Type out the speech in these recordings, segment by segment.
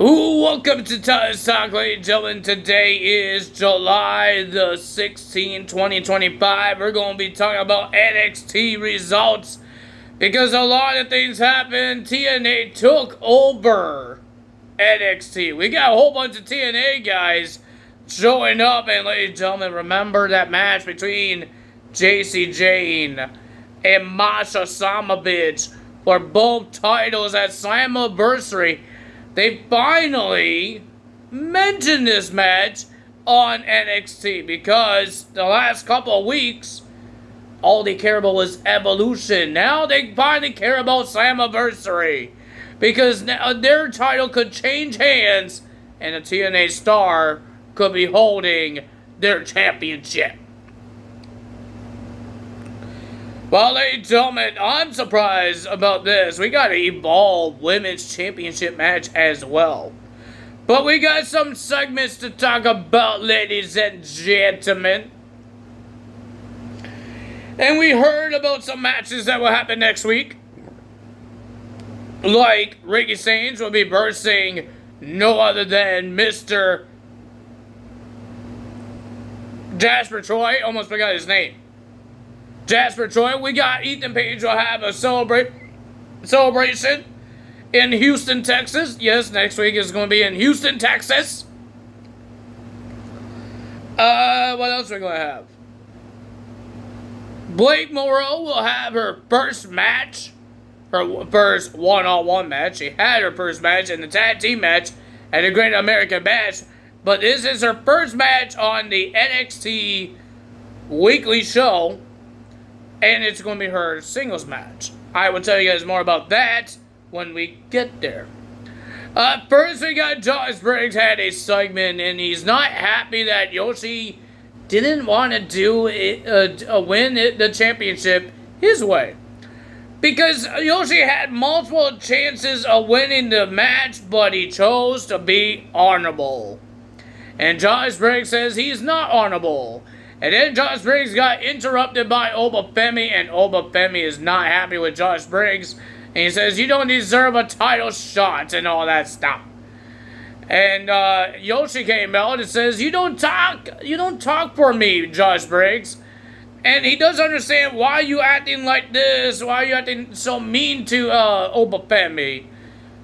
Welcome to Talk, ladies and gentlemen. Today is July the 16th, 2025. We're going to be talking about NXT results because a lot of things happened. TNA took over NXT. We got a whole bunch of TNA guys showing up, and ladies and gentlemen, remember that match between JC Jane and Masha Samovich for both titles at Slammiversary. They finally mentioned this match on NXT because the last couple of weeks, all they care about was Evolution. Now they finally care about Slammiversary because now their title could change hands and a TNA star could be holding their championship. Well, ladies and gentlemen, I'm surprised about this. We got an Evolve Women's Championship match as well. But we got some segments to talk about, ladies and gentlemen. And we heard about some matches that will happen next week. Like Ricky Sainz will be versing no other than Mr. Jasper Troy. Almost forgot his name. Jasper Troy. We got Ethan Page will have a celebration in Houston, Texas. Yes, next week is going to be in Houston, Texas. What else are we going to have? Blake Moreau will have her first match, her first one-on-one match. She had her first match in the tag team match at the Great American Bash, but this is her first match on the NXT weekly show. And it's going to be her singles match. I will tell you guys more about that when we get there. First, we got Josh Briggs had a segment, and he's not happy that Yoshi didn't want to do win the championship his way. Because Yoshi had multiple chances of winning the match, but he chose to be honorable. And Josh Briggs says he's not honorable. And then Josh Briggs got interrupted by Obafemi, and Obafemi is not happy with Josh Briggs. And he says, you don't deserve a title shot and all that stuff. And Yoshi came out and says, you don't talk for me, Josh Briggs. And he doesn't understand why you acting like this, why you acting so mean to Obafemi.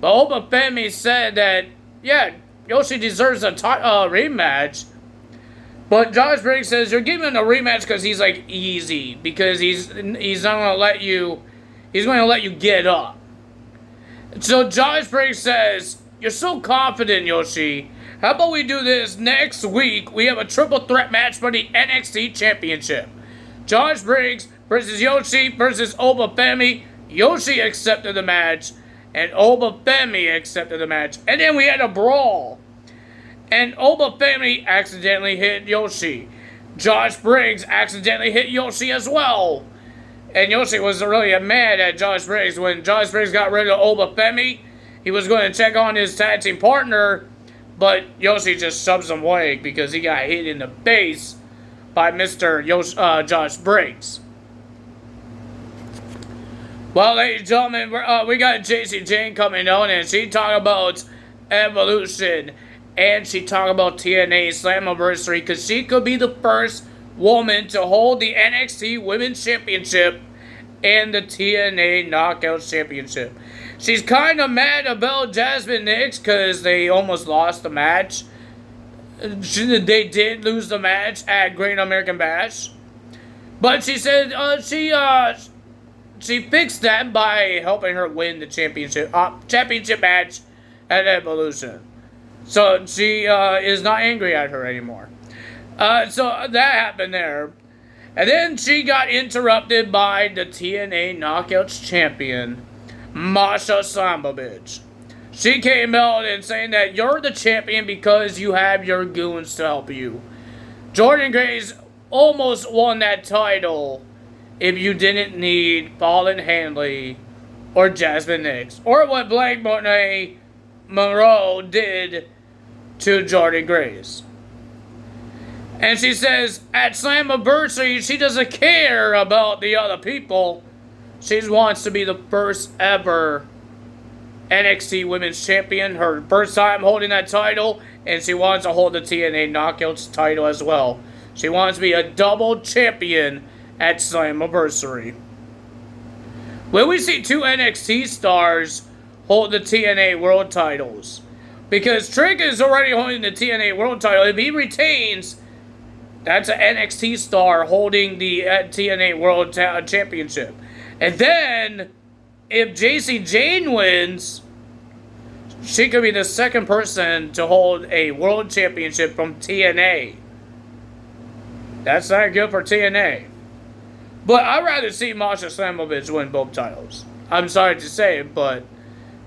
But Obafemi said that, yeah, Yoshi deserves a rematch. But Josh Briggs says you're giving him a rematch because he's like easy, because he's not gonna let you, he's going to let you get up. So Josh Briggs says, you're so confident, Yoshi. How about we do this next week? We have a triple threat match for the NXT Championship. Josh Briggs versus Yoshi versus Obafemi. Yoshi accepted the match, and Obafemi accepted the match, and then we had a brawl. And Obafemi accidentally hit Yoshi. Josh Briggs accidentally hit Yoshi as well. And Yoshi was really mad at Josh Briggs. When Josh Briggs got rid of Obafemi, he was going to check on his tag team partner, but Yoshi just shoves him away because he got hit in the face by Mr. Josh Briggs. Well, ladies and gentlemen, we got JC Jane coming on, and she talked about Evolution. And she talked about TNA Slammiversary because she could be the first woman to hold the NXT Women's Championship and the TNA Knockout Championship. She's kind of mad about Jasmine Nix because they almost lost the match. They did lose the match at Great American Bash. But she said she fixed that by helping her win the championship match at Evolution. So she is not angry at her anymore. So that happened there. And then she got interrupted by the TNA Knockouts champion, Masha Samovich. She came out and saying that you're the champion because you have your goons to help you. Jordan Grace almost won that title if you didn't need Fallon Henley or Jasmine Nix. Or what Blake Monroe did to Jordan Grace. And she says at Slammiversary she doesn't care about the other people. She wants to be the first ever NXT Women's Champion, her first time holding that title, and she wants to hold the TNA Knockouts title as well. She wants to be a double champion at Slammiversary. Will we see two NXT stars hold the TNA World titles? Because Trick is already holding the TNA World title. If he retains, that's an NXT star holding the TNA World Championship. And then, if JC Jane wins, she could be the second person to hold a World Championship from TNA. That's not good for TNA. But I'd rather see Masha Slamovich win both titles. I'm sorry to say it, but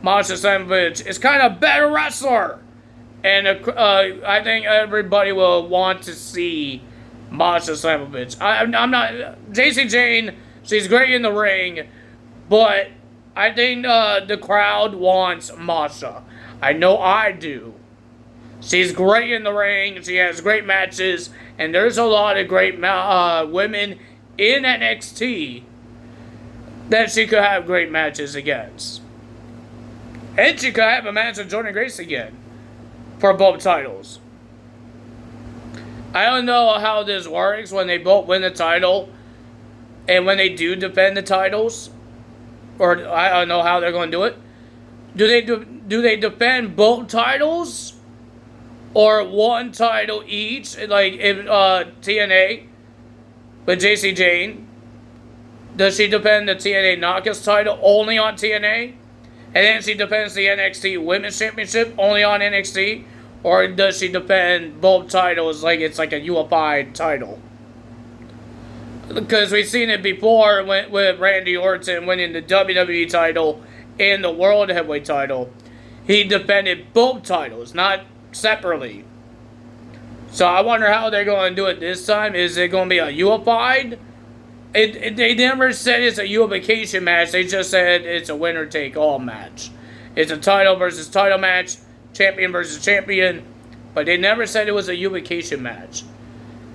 Masha Slamovich is kind of a better wrestler. And I think everybody will want to see Masha Slamovich. I'm not... JC Jane, she's great in the ring, but I think the crowd wants Masha. I know I do. She's great in the ring. She has great matches. And there's a lot of great women in NXT that she could have great matches against. And she could have a match with Jordan Grace again for both titles. I don't know how this works when they both win the title and when they do defend the titles. Or I don't know how they're going to do it. Do they defend both titles? Or one title each? Like in TNA with JC Jane. Does she defend the TNA Knockouts title only on TNA? And then she defends the NXT Women's Championship only on NXT? Or does she defend both titles like it's like a unified title? Because we've seen it before with Randy Orton winning the WWE title and the World Heavyweight title. He defended both titles, not separately. So I wonder how they're going to do it this time. Is it going to be a unified? They never said it's a unification match. They just said it's a winner-take-all match. It's a title versus title match, champion versus champion. But they never said it was a unification match.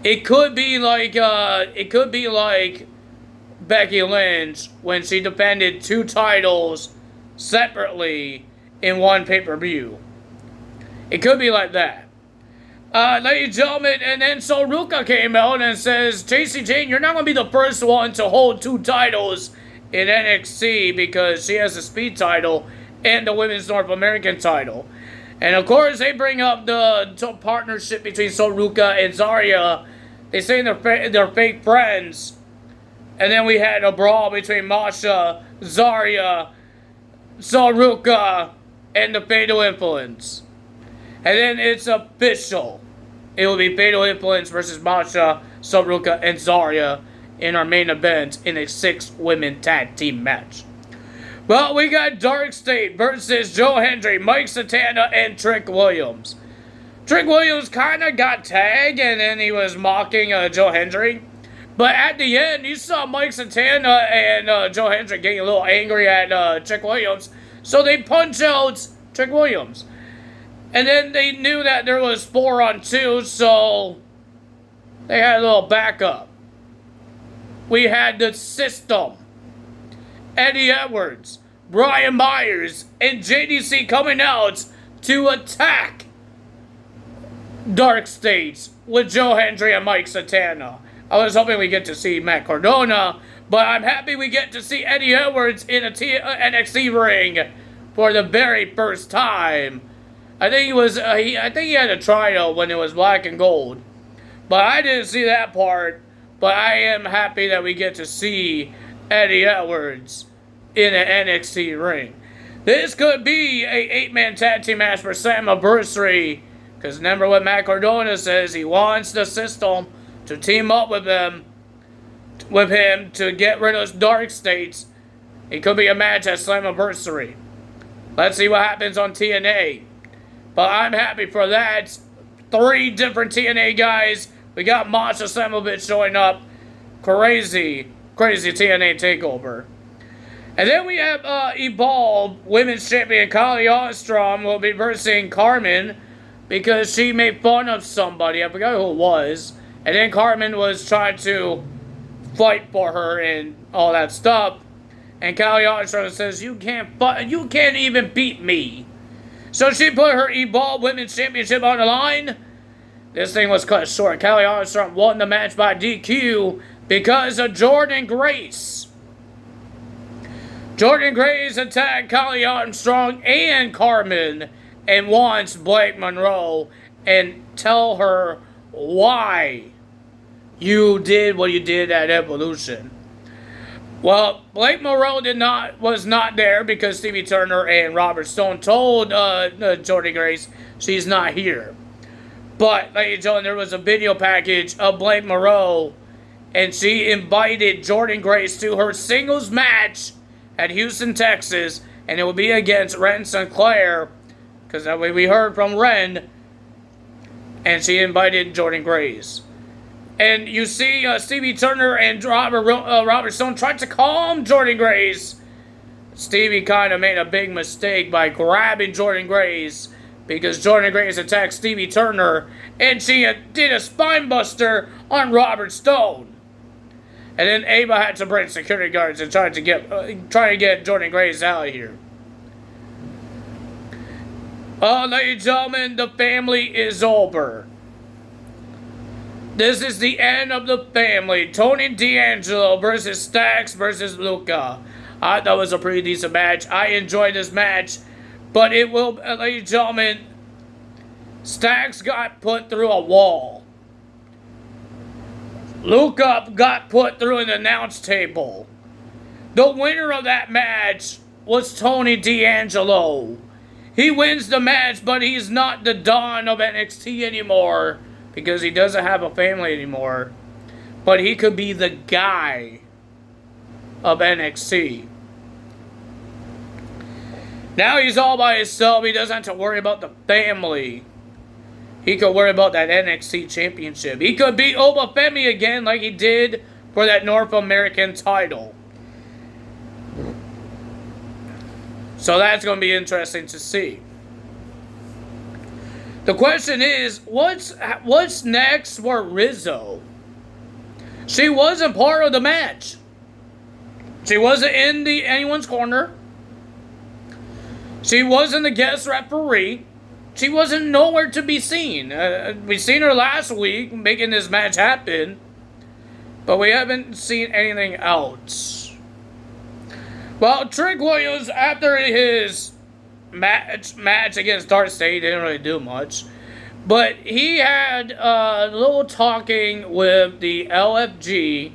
It could be like Becky Lynch when she defended two titles separately in one pay-per-view. It could be like that. Ladies and gentlemen, and then Soruka came out and says, JC Jane, you're not going to be the first one to hold two titles in NXT because she has the Speed title and the Women's North American title. And of course, they bring up the partnership between Soruka and Zarya. They say they're fake friends. And then we had a brawl between Masha, Zarya, Soruka, and the Fatal Influence. And then it's official. It will be Fatal Influence versus Masha, Soruka, and Zarya in our main event in a 6-women tag team match. Well, we got Dark State versus Joe Hendry, Mike Satana, and Trick Williams. Trick Williams kind of got tagged, and then he was mocking Joe Hendry. But at the end, you saw Mike Satana and Joe Hendry getting a little angry at Trick Williams. So they punch out Trick Williams. And then they knew that there was 4-on-2, so they had a little backup. We had the System, Eddie Edwards, Brian Myers, and JDC coming out to attack Dark States with Joe Hendry and Mike Satana. I was hoping we get to see Matt Cardona, but I'm happy we get to see Eddie Edwards in a NXT ring for the very first time. I think he was. I think he had a tryout when it was black and gold, but I didn't see that part. But I am happy that we get to see Eddie Edwards in an NXT ring. This could be a 8-man tag team match for Slammiversary, because remember what Matt Cardona says. He wants the System to team up with him to get rid of Dark States. It could be a match at Slammiversary. Let's see what happens on TNA. But I'm happy for that. 3 different TNA guys. We got Masha Slamovich showing up. Crazy TNA takeover. And then we have Evolve Women's Champion Kylie Ostrom will be versing Carmen because she made fun of somebody. I forgot who it was. And then Carmen was trying to fight for her and all that stuff. And Kelly Armstrong says, you can't even beat me. So she put her Evolve Women's Championship on the line. This thing was cut short. Kelly Armstrong won the match by DQ because of Jordynne Grace. Jordynne Grace attacked Kelly Armstrong and Carmen and wants Blake Monroe and tell her why you did what you did at Evolution. Well, Blake Monroe was not there because Stevie Turner and Robert Stone told Jordynne Grace she's not here. But, ladies and gentlemen, there was a video package of Blake Monroe, and she invited Jordynne Grace to her singles match at Houston, Texas, and it will be against Ren Sinclair, because that way we heard from Ren, and she invited Jordynne Grace. And you see Stevie Turner and Robert Stone tried to calm Jordynne Grace. Stevie kind of made a big mistake by grabbing Jordynne Grace because Jordynne Grace attacked Stevie Turner and she did a spine buster on Robert Stone. And then Ava had to bring security guards and try to get Jordynne Grace out of here. Ladies and gentlemen, the family is over. This is the end of the family. Tony D'Angelo versus Stacks versus Luca. I thought it was a pretty decent match. I enjoyed this match. But it will, ladies and gentlemen, Stacks got put through a wall. Luca got put through an announce table. The winner of that match was Tony D'Angelo. He wins the match, but he's not the Don of NXT anymore. Because he doesn't have a family anymore. But he could be the guy of NXT. Now he's all by himself. He doesn't have to worry about the family. He could worry about that NXT championship. He could beat Obafemi again like he did for that North American title. So that's going to be interesting to see. The question is, what's next for Rizzo? She wasn't part of the match. She wasn't in anyone's corner. She wasn't the guest referee. She wasn't nowhere to be seen. We seen her last week making this match happen, but we haven't seen anything else. Well, Trick Williams, after his match against Darcy, he didn't really do much, but he had a little talking with the LFG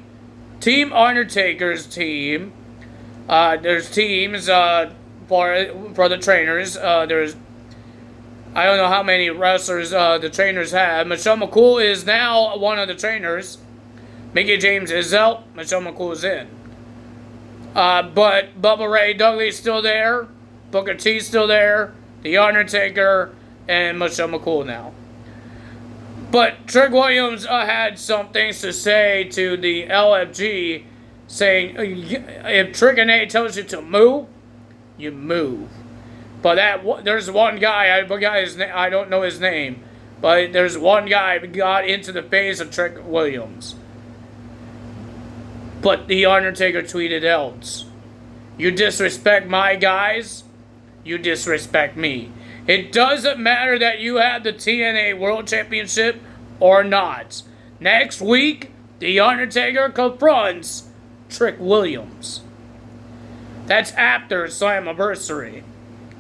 Team Undertaker's team. There's teams for the trainers. There's, I don't know how many wrestlers the trainers have. Michelle McCool is now one of the trainers. Mickey James is out. Michelle McCool is in. But Bubba Ray Dudley's still there. Booker T's still there, The Undertaker, and Michelle McCool now. But Trick Williams had some things to say to the LFG, saying, if Trick and A tells you to move, you move. But there's one guy, I don't know his name, but there's one guy who got into the face of Trick Williams. But The Undertaker tweeted else. You disrespect my guys, you disrespect me. It doesn't matter that you have the TNA World Championship or not. Next week, The Undertaker confronts Trick Williams. That's after Slammiversary.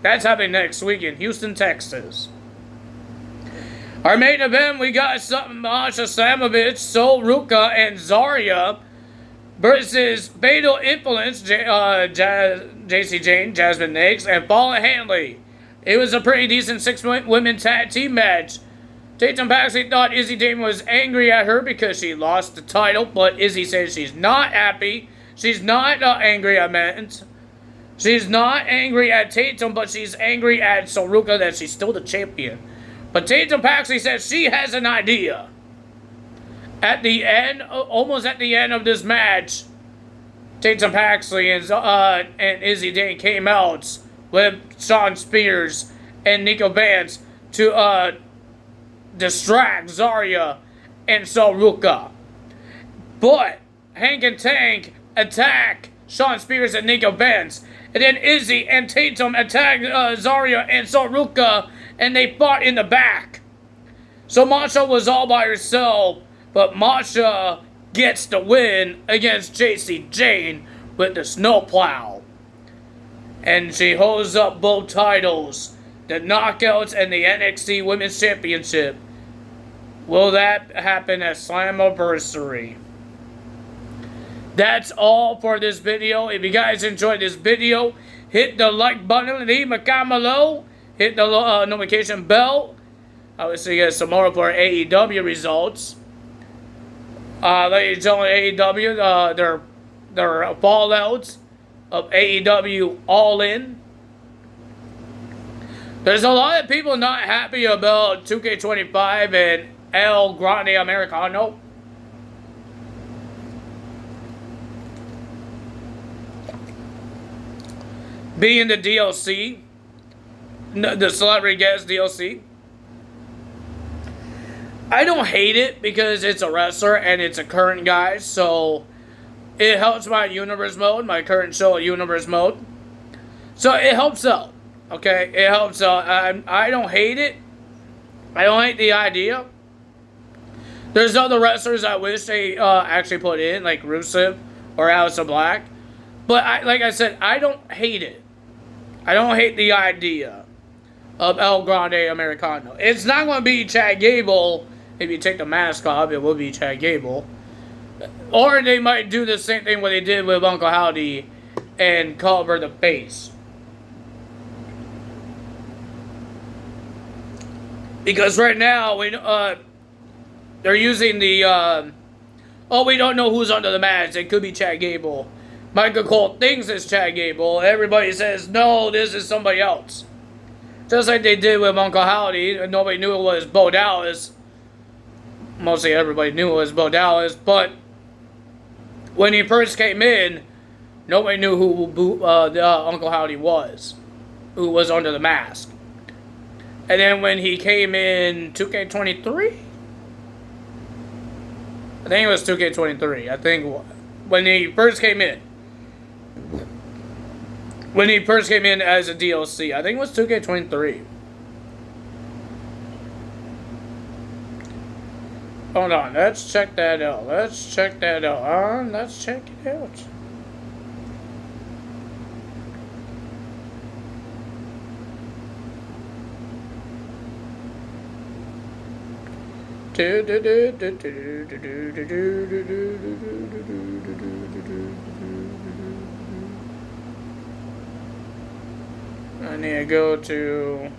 That's happening next week in Houston, Texas. Our main event, we got Masha Slamovich, Sol Ruka, and Zarya versus Fatal Influence, JC Jane, Jasmine Nix, and Paula Hanley. It was a pretty decent 6-women tag team match. Tatum Paxley thought Izzy Damon was angry at her because she lost the title, but Izzy says she's not happy. She's not angry, I meant. She's not angry at Tatum, but she's angry at Soruka that she's still the champion. But Tatum Paxley says she has an idea. At the end, almost at the end of this match, Tatum Paxley and Izzy Dane came out with Shawn Spears and Nico Vance to distract Zarya and Soruka. But Hank and Tank attack Shawn Spears and Nico Benz. And then Izzy and Tatum attacked Zarya and Saruka, and they fought in the back. So Masha was all by herself, but Masha gets the win against JC Jane with the snowplow. And she holds up both titles, the Knockouts and the NXT Women's Championship. Will that happen at Slammiversary? That's all for this video. If you guys enjoyed this video, hit the like button, leave a comment below, hit the notification bell. I will see you guys tomorrow for AEW results. Ladies and gentlemen, AEW, their fallouts of AEW All In. There's a lot of people not happy about 2K25 and El Grande Americano. Being the DLC, the celebrity guest DLC. I don't hate it because it's a wrestler and it's a current guy, so it helps my universe mode, my current show universe mode. So it helps out, okay? It helps out. I don't hate it. I don't hate the idea. There's other wrestlers I wish they actually put in, like Rusev or Aleister Black. But like I said, I don't hate it. I don't hate the idea of El Grande Americano. It's not going to be Chad Gable. If you take the mask off, it will be Chad Gable. Or they might do the same thing what they did with Uncle Howdy and cover the face. Because right now, they're using the, we don't know who's under the mask. It could be Chad Gable. Michael Cole thinks it's Chad Gable. Everybody says, no, this is somebody else. Just like they did with Uncle Howdy, and nobody knew it was Bo Dallas. Mostly everybody knew it was Bo Dallas, but when he first came in, nobody knew who Uncle Howdy was, who was under the mask. And then when he came in 2K23, I think it was 2K23. I think when he first came in. When he first came in as a DLC, I think it was 2K23. Hold on, let's check that out. Let's check that out. Let's check it out. I need to go to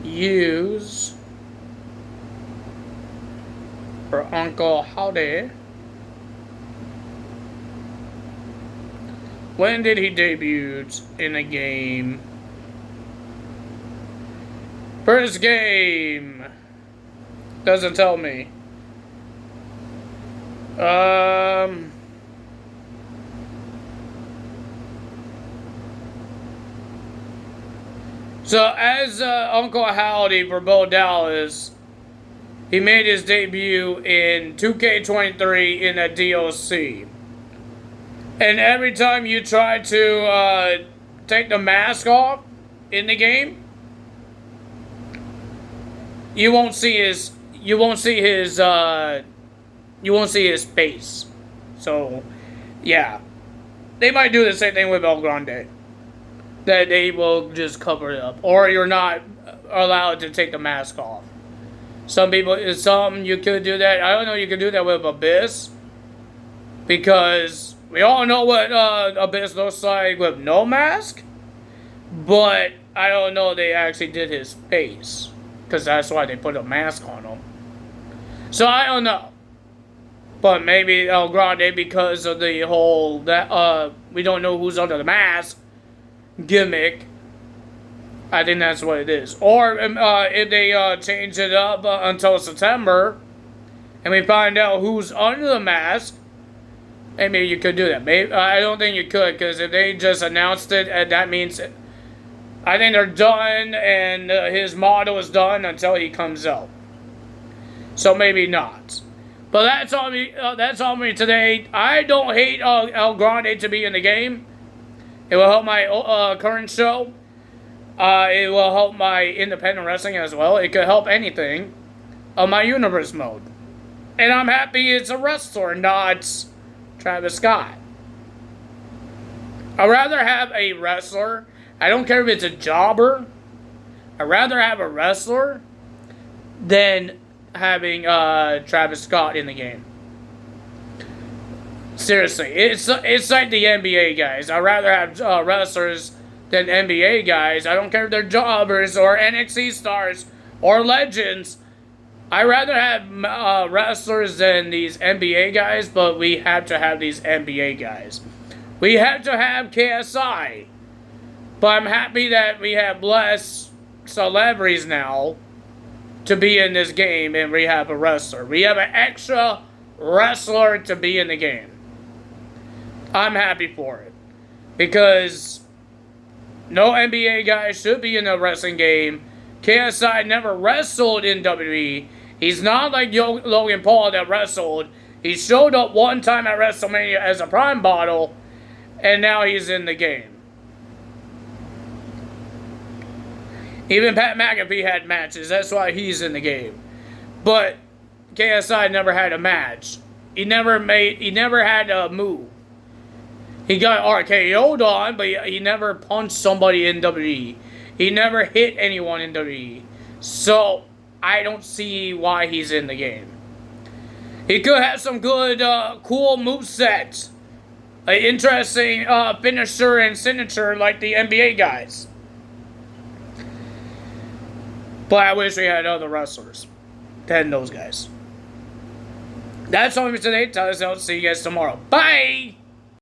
use for Uncle Howdy. When did he debut in a game? First game. Doesn't tell me. So as Uncle Howdy for Bo Dallas, he made his debut in 2K23 in a DLC. And every time you try to take the mask off in the game, you won't see his face. So, yeah. They might do the same thing with El Grande. That they will just cover it up. Or you're not allowed to take the mask off. Some you could do that. I don't know, you could do that with Abyss. Because we all know what Abyss looks like with no mask. But I don't know they actually did his face. Because that's why they put a mask on him. So I don't know. But maybe El Grande, because of the whole we don't know who's under the mask gimmick. I think that's what it is. Or if they change it up until September, and we find out who's under the mask, maybe you could do that. Maybe I don't think you could, because if they just announced it, that means I think they're done, and his model is done until he comes out. So maybe not. But that's all me today. I don't hate El Grande to be in the game. It will help my current show. It will help my independent wrestling as well. It could help anything on my universe mode. And I'm happy it's a wrestler, not Travis Scott. I'd rather have a wrestler. I don't care if it's a jobber. I'd rather have a wrestler than having Travis Scott in the game. Seriously, it's like the NBA guys. I'd rather have wrestlers than NBA guys. I don't care if they're jobbers or NXT stars or legends. I'd rather have wrestlers than these NBA guys, but we have to have these NBA guys. We have to have KSI. But I'm happy that we have less celebrities now to be in this game, and we have a wrestler. We have an extra wrestler to be in the game. I'm happy for it. Because no NBA guy should be in a wrestling game. KSI never wrestled in WWE. He's not like Logan Paul that wrestled. He showed up one time at WrestleMania as a Prime Bottle, and now he's in the game. Even Pat McAfee had matches. That's why he's in the game. But KSI never had a match. He never had a move. He got RKO'd on, but he never punched somebody in WWE. He never hit anyone in WWE. So I don't see why he's in the game. He could have some good, cool movesets. An interesting finisher and signature like the NBA guys. But I wish we had other wrestlers than those guys. That's all for today. Tell us, I'll see you guys tomorrow. Bye!